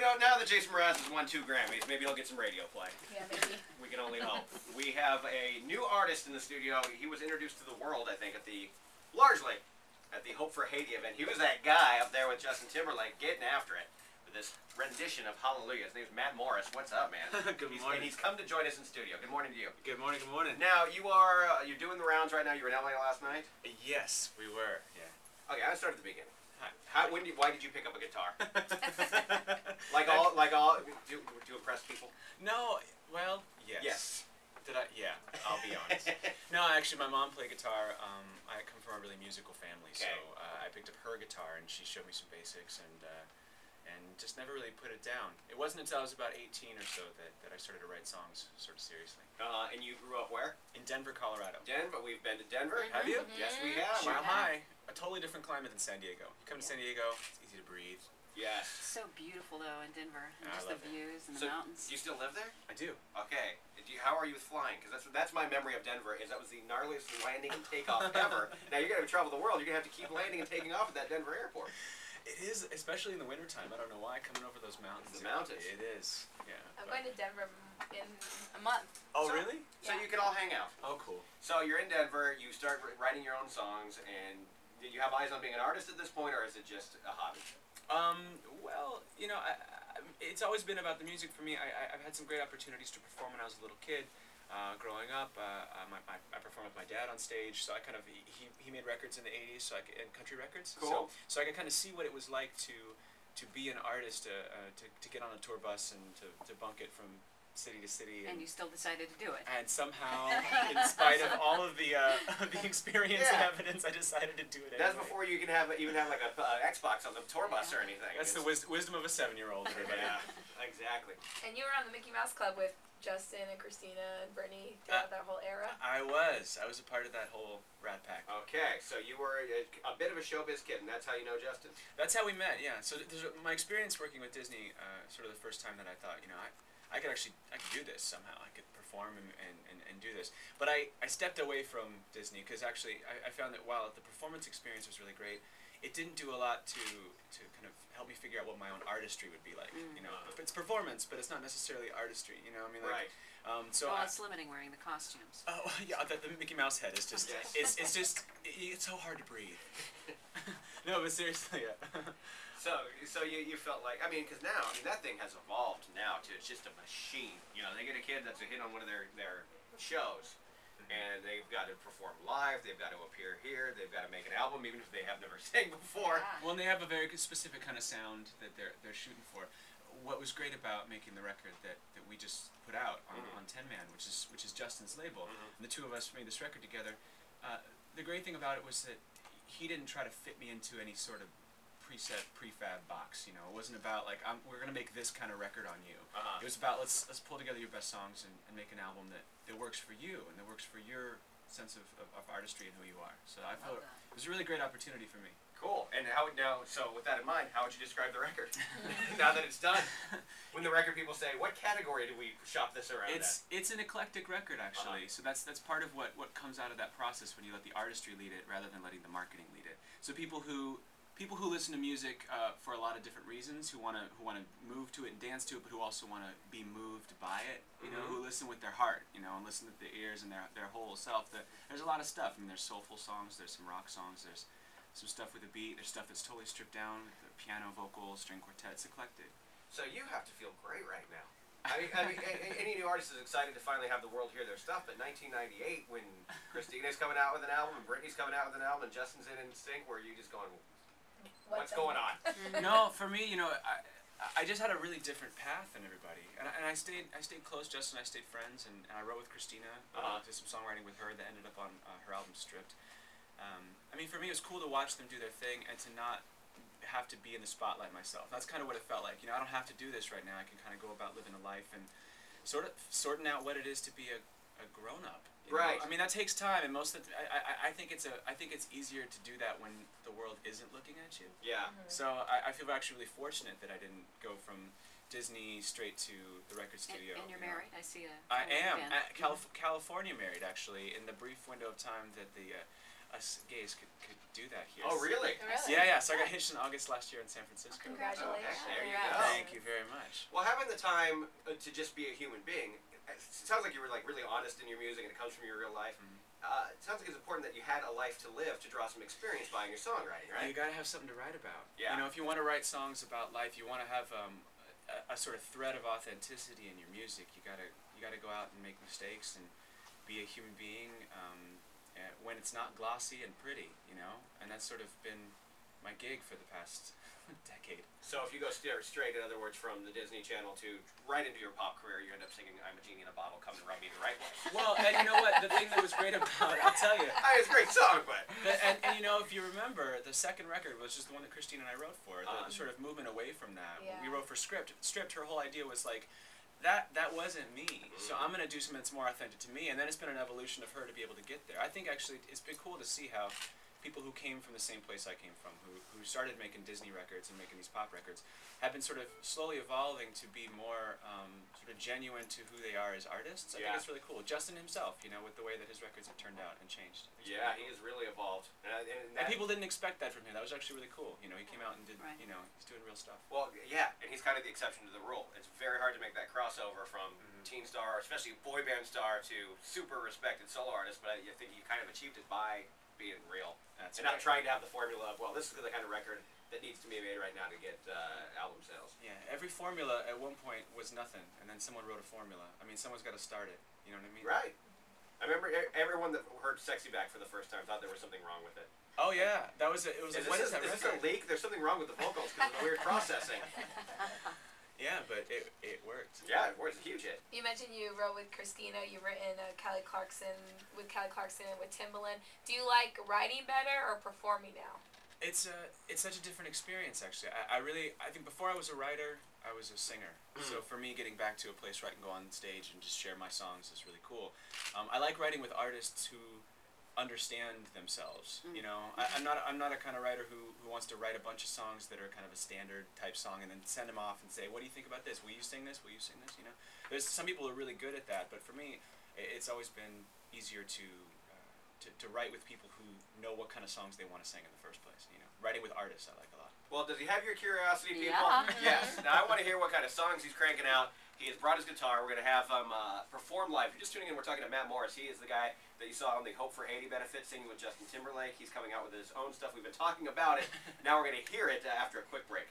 know, now that Jason Mraz has won 2 Grammys, maybe he'll get some radio play. Yeah, maybe. We can only hope. We have a new artist in the studio. He was introduced to the world, I think, largely at the Hope for Haiti event. He was that guy up there with Justin Timberlake getting after it with this rendition of Hallelujah. His name's Matt Morris. What's up, man? Good morning. And he's come to join us in studio. Good morning to you. Good morning, good morning. Now, you're doing the rounds right now. You were in LA last night? Yes, we were, yeah. Okay, I'll start at the beginning. Hi. Why did you pick up a guitar? to impress people? No, well, yes. Yes. Did I? Yeah, I'll be honest. No, actually, my mom played guitar. I come from a really musical family, okay. So I picked up her guitar, and she showed me some basics, and just never really put it down. It wasn't until I was about 18 or so that I started to write songs sort of seriously. And you grew up where? In Denver, Colorado. Denver? We've been to Denver. Have you? Yes, we have. Mile High. A totally different climate than San Diego. You come to San Diego, it's easy to breathe. Yes. So beautiful though in Denver, and just the views and the mountains. Do you still live there? I do. Okay. How are you with flying? Because that's my memory of Denver. That was the gnarliest landing and takeoff ever. Now you're gonna travel the world. You're gonna have to keep landing and taking off at that Denver airport. It is, especially in the wintertime. I don't know why, coming over those mountains. The mountains. It is, yeah. I'm going to Denver in a month. Oh, really? So you can all hang out. Oh, cool. So you're in Denver, you start writing your own songs, and did you have eyes on being an artist at this point, or is it just a hobby? Well, you know, it's always been about the music for me. I've had some great opportunities to perform when I was a little kid. Growing up, I performed with my dad on stage, so I kind of, he made records in the 80s, and country records. Cool. So I could kind of see what it was like to be an artist, to get on a tour bus and to bunk it from city to city. And you still decided to do it. And somehow, in spite of all of the experience and evidence, I decided to do it anyway. That's before you can even have like a Xbox on the tour bus or anything. That's the wisdom of a 7-year-old, everybody. Yeah, exactly. And you were on the Mickey Mouse Club with Justin and Christina and Brittany throughout that whole era? I was a part of that whole Rat Pack. Okay, so you were a bit of a showbiz kid, and that's how you know Justin? That's how we met, yeah. So my experience working with Disney, sort of the first time that I thought, you know, I could do this somehow. I could perform and do this. But I stepped away from Disney because actually I found that while the performance experience was really great, it didn't do a lot to kind of help me figure out what my own artistry would be like. You know, it's performance, but it's not necessarily artistry. You know, I mean, like, well, it's limiting wearing the costumes. Oh yeah, the Mickey Mouse head is just it's so hard to breathe. No, but seriously, yeah. So you felt like, I mean, because now, I mean, that thing has evolved now to it's just a machine. You know, they get a kid that's a hit on one of their shows, and they've got to perform live, they've got to appear here, they've got to make an album, even if they have never sang before. Yeah. Well, and they have a very specific kind of sound that they're shooting for. What was great about making the record that we just put out on 10 Man, which is Justin's label, and the two of us made this record together. The great thing about it was that he didn't try to fit me into any sort of preset prefab box. You know, it wasn't about like we're gonna make this kind of record on you. It was about let's pull together your best songs and make an album that works for you and that works for your sense of artistry and who you are. So I felt it was a really great opportunity for me. Cool. And so with that in mind, how would you describe the record now that it's done? When the record people say, what category do we shop this around It's an eclectic record, actually. So that's part of what comes out of that process when you let the artistry lead it rather than letting the marketing lead it. So people who listen to music for a lot of different reasons, who want to move to it and dance to it, but who also want to be moved by it, you know, who listen with their heart, you know, and listen with their ears and their whole self. There's a lot of stuff. I mean, there's soulful songs, there's some rock songs, there's some stuff with a beat, there's stuff that's totally stripped down, the piano, vocal, string quartets, eclectic. So you have to feel great right now. I mean, any new artist is excited to finally have the world hear their stuff, but 1998, when Christina's coming out with an album, and Brittany's coming out with an album, and Justin's in sync, where you just going, what's going on? No, for me, you know, I just had a really different path than everybody, and I stayed close. Justin and I stayed friends, and I wrote with Christina, did some songwriting with her that ended up on her album Stripped. I mean, for me, it was cool to watch them do their thing and to not have to be in the spotlight myself. That's kind of what it felt like. You know, I don't have to do this right now. I can kind of go about living a life and sort of sorting out what it is to be a grown-up. Right. I mean, that takes time, and most of the I think it's easier to do that when the world isn't looking at you. Yeah. So I feel actually really fortunate that I didn't go from Disney straight to the record studio. And you're married? I see a... I am. California married, actually. In the brief window of time that us gays could do that here. Oh, really? Really? Yeah, yeah. So I got hitched in August last year in San Francisco. Congratulations. There you Congrats. go. Thank you very much. Well, having the time to just be a human being, it sounds like you were like really honest in your music and it comes from your real life. It sounds like it's important that you had a life to live to draw some experience behind your songwriting, right? You gotta have something to write about. Yeah. You know, if you want to write songs about life, you want to have a sort of thread of authenticity in your music. You gotta go out and make mistakes and be a human being when it's not glossy and pretty. You know, and that's sort of been my gig for the past decade. So if you go straight, in other words, from the Disney Channel to right into your pop career, you end up singing "I'm a Genie in a Bottle, Come and Rub Me the Right Way." Well, and you know what? The thing that was great about it, I'll tell you. It's a great song, but And you know, if you remember, the second record was just the one that Christine and I wrote for. The sort of movement away from that. Yeah. We wrote for Stripped. Stripped, her whole idea was like, that wasn't me. So I'm gonna do something that's more authentic to me. And then it's been an evolution of her to be able to get there. I think actually it's been cool to see how people who came from the same place I came from, who started making Disney records and making these pop records, have been sort of slowly evolving to be more sort of genuine to who they are as artists. I think it's really cool. Justin himself, you know, with the way that his records have turned out and changed. yeah, he has really evolved. And people didn't expect that from him. That was actually really cool. You know, he came out and did, you know, he's doing real stuff. Well, yeah, and he's kind of the exception to the rule. It's very hard to make that crossover from teen star, especially boy band star, to super respected solo artist, but I think he kind of achieved it by being real. That's and not trying to have the formula of, well, this is the kind of record that needs to be made right now to get album sales. Yeah, every formula at one point was nothing, and then someone wrote a formula. I mean, someone's got to start it. You know what I mean? Right. I remember everyone that heard "Sexy Back" for the first time thought there was something wrong with it. Oh yeah, that was it. It was like, what is that Is this record? a leak? There's something wrong with the vocals because of the weird processing. Yeah, but it worked. Yeah, it was a huge hit. You mentioned you wrote with Christina. You've written Kelly Clarkson and with Timbaland. Do you like writing better or performing now? It's such a different experience actually. I think before I was a writer, I was a singer. So for me, getting back to a place where I can go on stage and just share my songs is really cool. I like writing with artists who understand themselves. You know, I'm not a kind of writer who wants to write a bunch of songs that are kind of a standard type song and then send them off and say, what do you think about this? Will you sing this? Will you sing this? You know, there's some people who are really good at that, but for me, it's always been easier to write with people who know what kind of songs they want to sing in the first place. You know, writing with artists I like a lot. Well, does he have your curiosity, people? Yeah. Yes. Now I want to hear what kind of songs he's cranking out. He has brought his guitar. We're going to have him perform live. If you're just tuning in, we're talking to Matt Morris. He is the guy that you saw on the Hope for Haiti benefit singing with Justin Timberlake. He's coming out with his own stuff. We've been talking about it. Now we're going to hear it after a quick break.